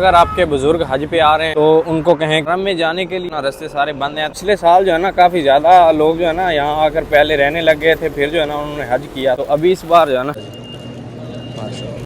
अगर आपके बुजुर्ग हज पे आ रहे हैं तो उनको कहें हरम में जाने के लिए रास्ते सारे बंद हैं। पिछले साल जो है ना काफ़ी ज़्यादा लोग जो है ना यहाँ आकर पहले रहने लग गए थे, फिर जो है ना उन्होंने हज किया, तो अभी इस बार जो है ना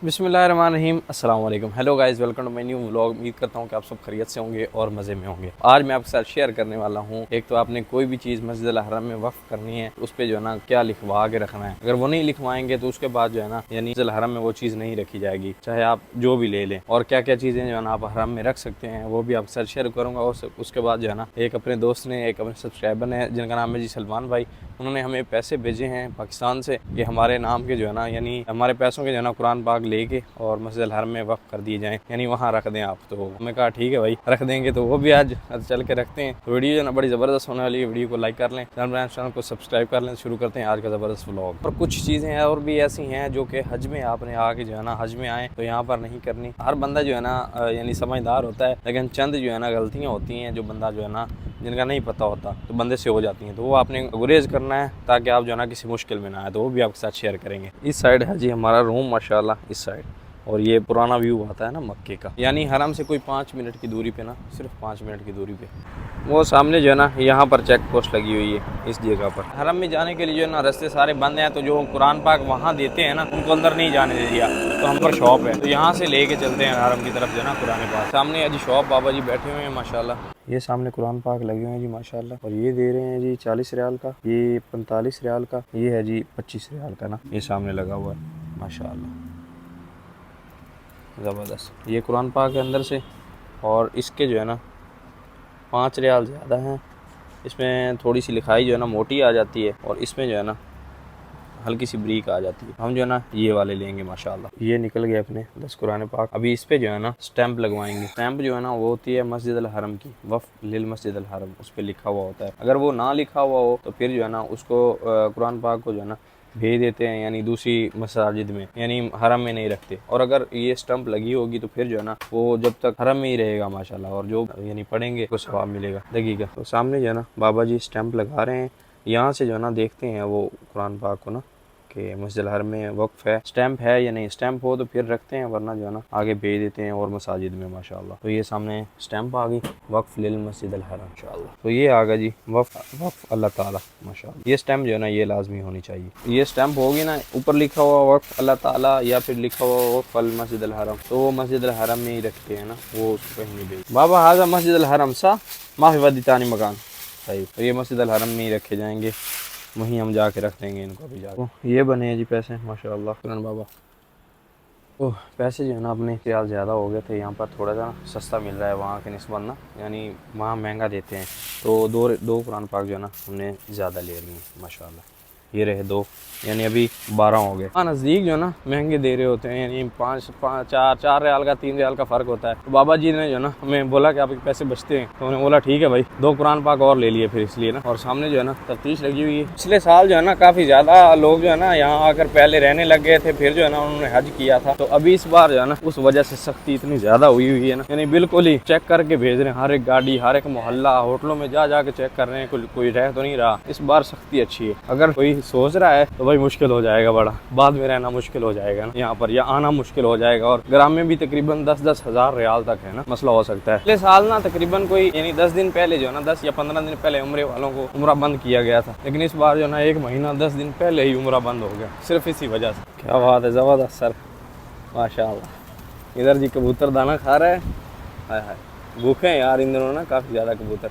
बिस्मिल्लाहिर्रहमानिर्रहीम अस्सलाम वालेकुम। Hello guys, welcome to my new vlog. उम्मीद करता हूँ कि आप सब खैरियत से होंगे और मज़े में होंगे। आज मैं आपके साथ शेयर करने वाला हूँ, एक तो आपने कोई भी चीज़ मस्जिद अल हरम में वक्फ करनी है, उस पर जो है ना क्या लिखवा के रखना है। अगर वो नहीं लिखवाएंगे तो उसके बाद जो है ना यानी मस्जिद अल हरम में वो चीज़ नहीं रखी जाएगी, चाहे आप जो भी ले लें। और क्या क्या चीज़ें जो है ना आप हरम में रख सकते हैं वो भी आपके साथ शेयर करूँगा। और उसके बाद जो है ना एक अपने दोस्त ने, एक अपने सब्सक्राइबर ने, जिनका नाम है जी सलमान भाई, उन्होंने हमें पैसे भेजे हैं पाकिस्तान से कि हमारे नाम के जो है ना यानी हमारे पैसों के जो है ना कुरान पाक लेके और मस्जिद अल हरम में वक्फ कर दिए जाएं, यानी वहाँ रख दें आप। तो हमें कहा ठीक है भाई रख देंगे, तो वो भी आज चल के रखते हैं। तो वीडियो जो है ना बड़ी ज़बरदस्त होने वाली है। वीडियो को लाइक कर लें, चैनल को सब्सक्राइब कर लें। शुरू करते हैं आज का ज़बरदस्त व्लॉग। और कुछ चीज़ें और भी ऐसी हैं जो कि हज में आपने आके जो है ना हज में आए तो यहाँ पर नहीं करनी। हर बंदा जो है ना यानी समझदार होता है, लेकिन चंद जो है ना गलतियाँ होती हैं जो बंदा जो है ना जिनका नहीं पता होता तो बंदे से हो जाती हैं, तो वो आपने गुरेज करना है ताकि आप जो है ना किसी मुश्किल में ना आए। तो वो भी आपके साथ शेयर करेंगे। इस साइड है जी हमारा रूम माशाल्लाह, इस साइड। और ये पुराना व्यू आता है ना मक्के का, यानी हरम से कोई 5 मिनट की दूरी पे ना, सिर्फ 5 मिनट की दूरी पे वो सामने जो है ना यहाँ पर चेक पोस्ट लगी हुई है इस जगह पर। हरम में जाने के लिए जो है ना रास्ते सारे बंद हैं, तो जो कुरान पाक वहाँ देते हैं ना उनको अंदर नहीं जाने दे दिया। तो हम पर शॉप है, तो यहाँ से लेके चलते हैं हरम की तरफ जो है ना कुरान पाक। सामने जी शॉप, बाबा जी बैठे हुए हैं माशाल्लाह। ये सामने कुरान पाक लगे हुए हैं जी माशाल्लाह। और ये दे रहे हैं जी 40 रियाल का, ये 45 रियाल का, ये है जी 25 रियाल का ना, ये सामने लगा हुआ है माशाल्लाह, ज़बरदस्त। ये कुरान पाक के अंदर से, और इसके जो है ना 5 रियाल ज़्यादा हैं। इसमें थोड़ी सी लिखाई जो है ना मोटी आ जाती है और इसमें जो है ना हल्की सी ब्रीक आ जाती है। हम जो है ना ये वाले लेंगे माशाल्लाह। ये निकल गए अपने 10 कुरान पाक। अभी इस पे जो है ना स्टैंप लगवाएंगे। स्टैंप जो है ना वो होती है मस्जिद अल हरम की, वफ़ लिल मस्जिद अल हरम, उस पर लिखा हुआ होता है। अगर वो ना लिखा हुआ हो तो फिर जो है ना उसको कुरान पाक को जो है ना भेज देते हैं, यानी दूसरी मसाजिद में, यानी हरम में नहीं रखते। और अगर ये स्टंप लगी होगी तो फिर जो है ना वो जब तक हरम में ही रहेगा माशाल्लाह, और जो यानी पढ़ेंगे तो सवाब मिलेगा। देखिएगा, तो सामने जो है ना बाबा जी स्टंप लगा रहे हैं। यहाँ से जो है ना देखते हैं वो कुरान पाक को ना कि मस्जिद हरम में वक्फ है, स्टैंप है या नहीं। स्टैंप हो तो फिर रखते हैं, वरना जो है ना आगे भेज देते हैं और मसाजिद में माशाल्लाह। तो ये सामने स्टैंप आ गई, वक्फ लिल मस्जिद अल हरम माशाल्लाह। तो ये आ गया जी वक्फ अल्लाह ताला माशाल्लाह। ये स्टैंप जो है ना ये लाजमी होनी चाहिए। ये स्टैंप होगी ना, ऊपर लिखा हुआ वक्फ अल्लाह ताला या फिर लिखा हुआ वक्फ अल मस्जिद अल हरम, तो वो मस्जिद अल हरम में ही रखते हैं ना, वो उसको कहीं नहीं भेज। बाबा हाजा मस्जिद अल हरम सा माफी वदितानी मकान सही। तो ये मस्जिद अल हरम में ही रखे जाएंगे, वहीं हम जाके रख देंगे इनको भी जाकर। ये बने हैं जी पैसे माशाल्लाह कुरान बाबा। ओह पैसे जो है ना अपने ख्याल ज़्यादा हो गए थे, यहाँ पर थोड़ा सा सस्ता मिल रहा है वहाँ के निस्बत ना, यानी वहाँ महंगा देते हैं। तो दो कुरान पाक जो है ना हमने ज़्यादा ले लिए माशाल्लाह। ये रहे 2, यानी अभी 12 हो गए। हाँ नज़दीक जो है ना महंगे दे रहे होते हैं, यानी 4 रियाल का 3 रियाल का फ़र्क होता है। तो बाबा जी ने जो है ना हमें बोला कि आपके पैसे बचते हैं, तो उन्होंने बोला ठीक है भाई, 2 कुरान पाक और ले लिए फिर इसलिए ना। और सामने जो है ना तफ्तीश लगी हुई है। पिछले साल जो है ना काफ़ी ज़्यादा लोग जो है ना यहाँ आकर पहले रहने लग गए थे, फिर जो है ना उन्होंने हज किया था। तो अभी इस बार जो है ना उस वजह से सख्ती इतनी ज़्यादा हुई है ना, यानी बिल्कुल ही चेक करके भेज रहे हैं। हर एक गाड़ी, हर एक मोहल्ला, होटलों में जा के चेक कर रहे हैं कोई रह तो नहीं रहा। इस बार सख्ती अच्छी है। अगर कोई सोच रहा है तो भाई मुश्किल हो जाएगा, बड़ा बाद में रहना मुश्किल हो जाएगा ना यहाँ पर, या आना मुश्किल हो जाएगा। और ग्राम में भी तकरीबन 10-10 हज़ार रियाल तक है ना मसला हो सकता है। पिछले साल ना तकरीबन कोई यानी 10 दिन पहले जो है ना 10 या 15 दिन पहले उम्रे वालों को उम्रा बंद किया गया था, लेकिन इस बार जो है ना 1 महीना 10 दिन पहले ही उम्रा बंद हो गया, सिर्फ इसी वजह से। क्या बात है, ज़बरदस्त सर माशाल्लाह। इधर जी कबूतर दाना खा रहा है, हाय हाय भूखे हैं यार इन दिनों ना काफ़ी ज़्यादा कबूतर।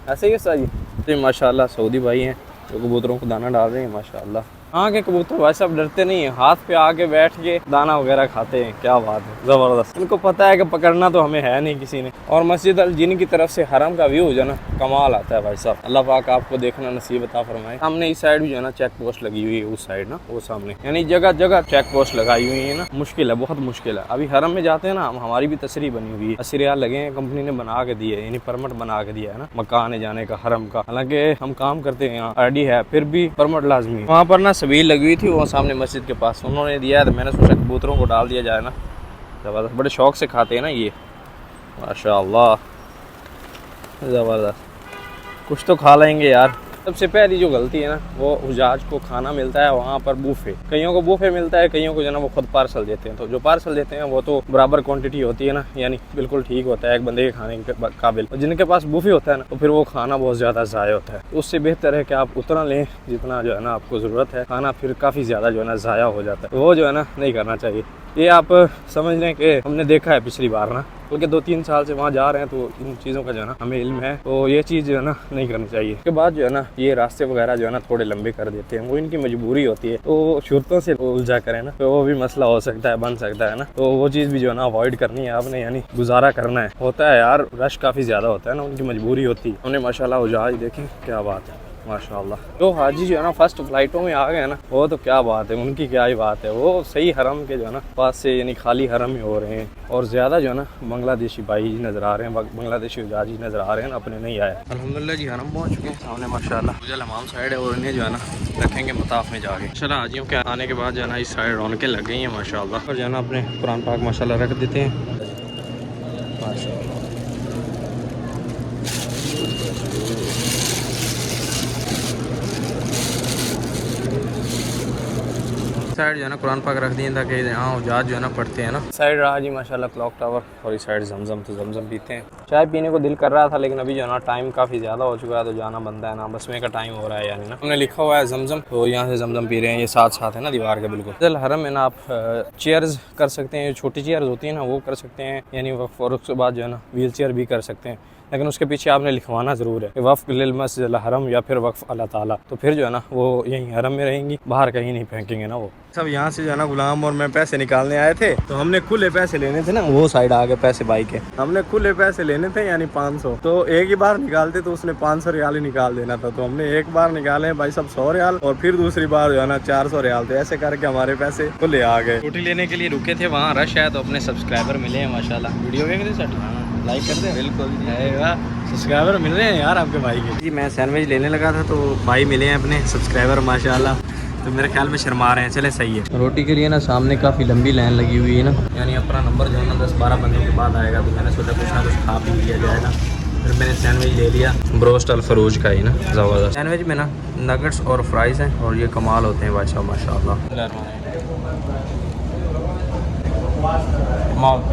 ऐसे ही सर जी माशाल्लाह सऊदी भाई हैं जो कबूतरों को दाना डाल रहे हैं माशाल्लाह। हाँ के कबूतर भाई साहब डरते नहीं है, हाथ पे आके बैठ के दाना वगैरह खाते हैं। क्या बात है, ज़बरदस्त। इनको पता है कि पकड़ना तो हमें है नहीं किसी ने। और मस्जिद अल जिन की तरफ से हरम का व्यू जो है ना कमाल आता है भाई साहब। अल्लाह पाक आपको देखना नसीब अता फरमाए। सामने इस साइड भी जो है ना चेक पोस्ट लगी हुई है, उस साइड ना वो सामने, यानी जगह जगह चेक पोस्ट लगाई हुई है ना। मुश्किल है, बहुत मुश्किल है। अभी हरम में जाते हैं ना, हमारी भी तसरी बनी हुई है, 80 रियाल लगे हैं, कंपनी ने बना के दिए, यानी परमिट बना के दिया है ना मकान जाने का हरम का। हालांकि हम काम करते हैं यहाँ आईडी है, फिर भी परमिट लाजमी। वहाँ पर ना सबील लगी हुई थी सामने मस्जिद के पास, उन्होंने दिया है, तो मैंने सोचा कबूतरों को डाल दिया जाए ना। ज़बरदस्त, बड़े शौक से खाते हैं ना ये माशाल्लाह, ज़बरदस्त। कुछ तो खा लेंगे यार, सबसे पहली जो गलती है ना वो हुजाज को खाना मिलता है वहाँ पर बूफे, कईयों को बूफे मिलता है, कईयों को जो ना वो खुद पार्सल देते हैं। तो जो पार्सल देते हैं वो तो बराबर क्वांटिटी होती है ना, यानी बिल्कुल ठीक होता है एक बंदे के खाने के काबिल। और जिनके पास बूफे होता है ना तो फिर वो खाना बहुत ज़्यादा ज़ाया होता है। तो उससे बेहतर है कि आप उतना लें जितना जो है ना आपको ज़रूरत है, खाना फिर काफ़ी ज़्यादा जो है ना ज़ाया हो जाता है। तो वो जो है ना नहीं करना चाहिए। ये आप समझ लें कि हमने देखा है पिछली बार ना, बल्कि 2-3 साल से वहाँ जा रहे हैं तो इन चीज़ों का जो है ना हमें इल्म है। तो ये चीज़ जो है ना नहीं करनी चाहिए। उसके बाद जो है ना ये रास्ते वगैरह जो है ना थोड़े लंबे कर देते हैं, वो इनकी मजबूरी होती है। तो शुरुआतों से उलझा करें ना तो वो भी मसला हो सकता है, बन सकता है ना। तो वो चीज़ भी जो है ना अवॉइड करनी है आपने, यानी गुजारा करना है। होता है यार, रश काफ़ी ज़्यादा होता है ना, उनकी मजबूरी होती है। उन्हें माशाल्लाह उजाज देखें क्या बात है माशाल्लाह। जो हाजी जो है ना फर्स्ट फ्लाइटों में आ गए ना वो तो क्या बात है, उनकी क्या ही बात है। वो सही हरम के जो है ना पास से यानी खाली हरम ही हो रहे हैं। और ज़्यादा जो है ना बांग्लादेशी भाई नज़र आ रहे हैं, बांग्लादेशी हाजी नज़र आ रहे हैं, अपने नहीं आए। अल्हम्दुलिल्लाह जी हरम पहुँच चुके हैं सामने माशाल्लाह। गुजल हमाम साइड है और इन्हें जो है ना रखेंगे मताफ में जाके। माशाल्लाह हाजियों के आने के बाद जो है ना इस साइड रौनकें लग गई हैं माशाल्लाह। और जो है ना अपने कुरान पाक माशाल्लाह रख देते हैं माशाल्लाह। साइड जो है ना कुरान पाक रख दिए ताकि यहाँ उजाज जो है ना पढ़ते हैं ना। साइड रहा जी माशाल्लाह क्लॉक टावर, और इस साइड जमजम, तो जमजम पीते हैं। चाय पीने को दिल कर रहा था लेकिन अभी जो है ना टाइम काफ़ी ज़्यादा हो चुका है तो जाना बनता है ना, बसवे का टाइम हो रहा है यानी ना। हमने लिखा हुआ है जमजम, तो यहाँ से जमजम पी रहे हैं। ये साथ साथ है ना दीवार के बिल्कुल। चल हरम में ना आप चेयर्स कर सकते हैं, छोटी चेयर्स होती है ना वो कर सकते हैं यानी वक्फ, और उसके बाद जो है ना व्हील चेयर भी कर सकते हैं। लेकिन उसके पीछे आपने लिखवाना ज़रूर है कि वफ़ लिल मस्जिदिल हरम या फिर वक्फ अल्लाह ताला। तो फिर जो है ना वो यहीं हरम में रहेंगी, बाहर कहीं नहीं फेंकेंगे ना। वो सब यहाँ से जो है ना गुलाम और मैं पैसे निकालने आए थे, तो हमने खुले पैसे लेने थे ना, वो साइड आ गए पैसे भाई के। हमने खुले पैसे लेने थे यानी 500, तो एक ही बार निकालते तो उसने 500 रियाल ही निकाल देना था। तो हमने एक बार निकाले भाई सब 100 रियाल, और फिर दूसरी बार जो है ना 400 रियाल थे। ऐसे करके हमारे पैसे खुले आ गए। रोटी लेने के लिए रुके थे वहाँ, रश है तो अपने सब्सक्राइबर मिले हैं माशाल्लाह। वीडियो देख रहे सर, लाइक कर दे। बिल्कुल सब्सक्राइबर मिल रहे हैं यार आपके भाई के जी। मैं सैंडविच लेने लगा था तो भाई मिले हैं अपने सब्सक्राइबर माशाल्लाह, तो मेरे ख्याल में शर्मा रहे हैं। चले सही है। रोटी के लिए ना सामने काफ़ी लंबी लाइन लगी हुई है ना, यानी अपना नंबर जो है ना 10-12 बंदों के बाद आएगा। तो मैंने सोचा कुछ ना कुछ खा पी लिया जाए ना, फिर मैंने सैंडविच ले लिया ब्रोस्ट अल फरूज का ही ना ज़बरदस्त। सैंडविच में ना नगेट्स और फ्राइज़ हैं और ये कमाल होते हैं बादशाह माशाल्लाह।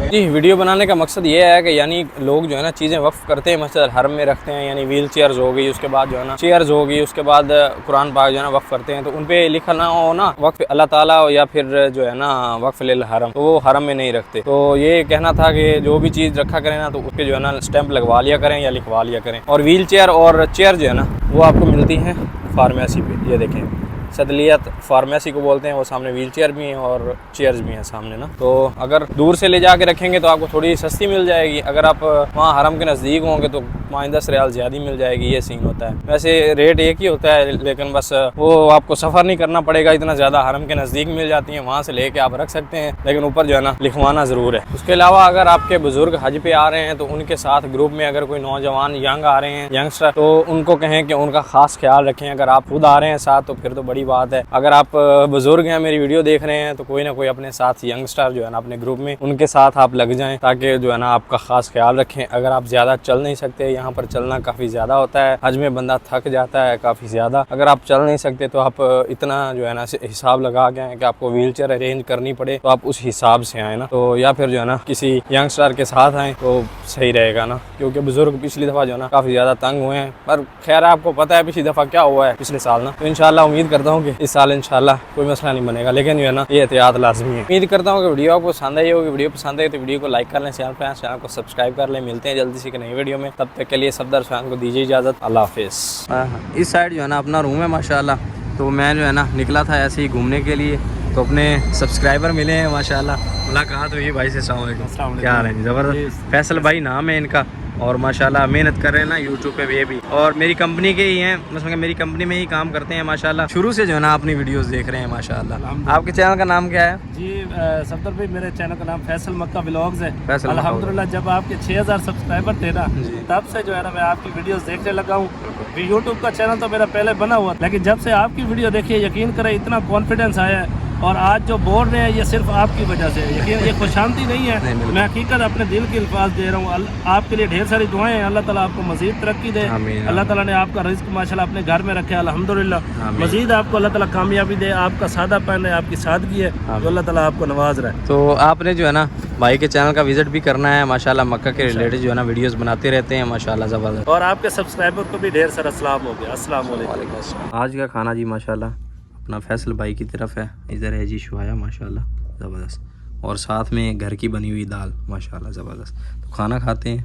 जी वीडियो बनाने का मकसद ये है कि यानी लोग जो है ना चीज़ें वक्फ करते हैं, मस्जिद हरम में रखते हैं, यानी व्हील चेयर्स हो गई, उसके बाद जो है ना चेयर्स हो गई, उसके बाद कुरान पाक जो है ना वक्फ करते हैं। तो उन पे लिखा ना हो ना वक्फ अल्लाह ताला या फिर जो है ना वक्फ लिल हरम, तो वो हरम में नहीं रखते। तो ये कहना था कि जो भी चीज़ रखा करें ना तो उसके जो है ना स्टैंप लगवा लिया करें या लिखवा लिया करें। और व्हील चेयर और चेयर जो है ना वो आपको मिलती हैं फार्मेसी पे। ये देखें सदलियत फार्मेसी को बोलते हैं, वो सामने व्हील चेयर भी हैं और चेयर्स भी हैं सामने ना। तो अगर दूर से ले जाके रखेंगे तो आपको थोड़ी सस्ती मिल जाएगी, अगर आप वहाँ हरम के नज़दीक होंगे तो 5-10 रियाल ज़्यादा मिल जाएगी। ये सीन होता है। वैसे रेट एक ही होता है लेकिन बस वो आपको सफ़र नहीं करना पड़ेगा इतना ज़्यादा। हरम के नज़दीक मिल जाती हैं, वहाँ से लेके आप रख सकते हैं, लेकिन ऊपर जो है ना लिखवाना ज़रूर है। उसके अलावा अगर आपके बुज़ुर्ग हज पे आ रहे हैं तो उनके साथ ग्रुप में अगर कोई नौजवान यंग आ रहे हैं, यंगस्टर, तो उनको कहें कि उनका ख़ास ख्याल रखें। अगर आप खुद आ रहे हैं साथ तो फिर तो बड़ी बात है। अगर आप बुजुर्ग हैं, मेरी वीडियो देख रहे हैं, तो कोई ना कोई अपने साथ यंगस्टर जो है ना अपने ग्रुप में, उनके साथ आप लग जाएं ताकि जो है ना आपका ख़ास ख्याल रखें। अगर आप ज़्यादा चल नहीं सकते, यहाँ पर चलना काफ़ी ज़्यादा होता है, हज में बंदा थक जाता है काफ़ी ज़्यादा। अगर आप चल नहीं सकते तो आप इतना जो है ना हिसाब लगा के आएँ कि आपको व्हील चेयर अरेंज करनी पड़े, तो आप उस हिसाब से आएँ ना। तो या फिर जो है ना किसी यंगस्टर के साथ आएँ तो सही रहेगा ना, क्योंकि बुजुर्ग पिछली दफ़ा जो है ना काफ़ी ज़्यादा तंग हुए हैं। पर खैर आपको पता है पिछली दफ़ा क्या हुआ है पिछले साल ना। तो इंशाल्लाह उम्मीद करता हूँ कि इस साल इंशाल्लाह कोई मसला नहीं बनेगा, लेकिन जो है ना ये एहतियात लाजमी है। उम्मीद करता हूँ कि वीडियो आपको पसंद आई होगी। वीडियो पसंद आई तो वीडियो को लाइक कर लें, चैनल को सब्सक्राइब कर लें। मिलते हैं जल्दी से नई वीडियो में, तब तक के लिए सब दर्शकों को दीजिए इजाज़त। अल्लाह हाफिज़। इस साइड जो है ना अपना रूम है माशाल्लाह, तो मैं जो है ना निकला था ऐसे ही घूमने के लिए, तो अपने सब्सक्राइबर मिले हैं माशाल्लाह, मुलाकात हुई भाई से। अस्सलाम वालेकुम, क्या हाल है? ज़बरदस्त। फैसल भाई नाम है इनका, और माशाल्लाह मेहनत कर रहे हैं ना यूट्यूब पे ये भी, और मेरी कंपनी के ही हैं, मतलब मेरी कंपनी में ही काम करते हैं माशाल्लाह। शुरू से जो है ना अपनी वीडियोस देख रहे हैं माशाल्लाह। आपके चैनल का नाम क्या है? जी सफदर भाई, मेरे चैनल का नाम फैसल मक्का व्लॉग्स है। अल्हम्दुलिल्लाह जब आपके 6000 सब्सक्राइबर थे ना, तब से जो है ना मैं आपकी वीडियोस देखने लगा हूँ। यूट्यूब का चैनल तो मेरा पहले बना हुआ, लेकिन जब से आपकी वीडियो देखिए, यकीन करें इतना कॉन्फिडेंस आया है और आज जो बोल रहे हैं ये सिर्फ आपकी वजह से है। यकीन ये खुश शांति नहीं है, बिल्कुल। मैं हकीकत अपने दिल के अल्फाज दे रहा हूँ। आपके लिए ढेर सारी दुआएं हैं, अल्लाह ताला आपको मजीद तरक्की दे। आमीन। अल्लाह ताला ने आपका रिज्क माशाल्लाह अपने घर में रखे अल्हम्दुलिल्लाह। आमीन। मजीद आपको अल्लाह ताला कामयाबी दे। आपका सादापन है, आपकी सादगी है, तो अल्लाह ताला आपको नवाज रहा है। तो आपने जो है ना भाई के चैनल का विजिट भी करना है माशाल्लाह, मक्का के रिलेटेड जो है ना वीडियोस बनाते रहते हैं माशाल्लाह ज़बरदस्त। और आपके सब्सक्राइबर को भी ढेर सारा सलाम हो गया। अस्सलाम वालेकुम। आज का खाना जी माशाल्लाह अपना फैसल भाई की तरफ है, इधर है जी शुआया माशाल्लाह ज़बरदस्त, और साथ में घर की बनी हुई दाल माशाल्लाह ज़बरदस्त। तो खाना खाते हैं।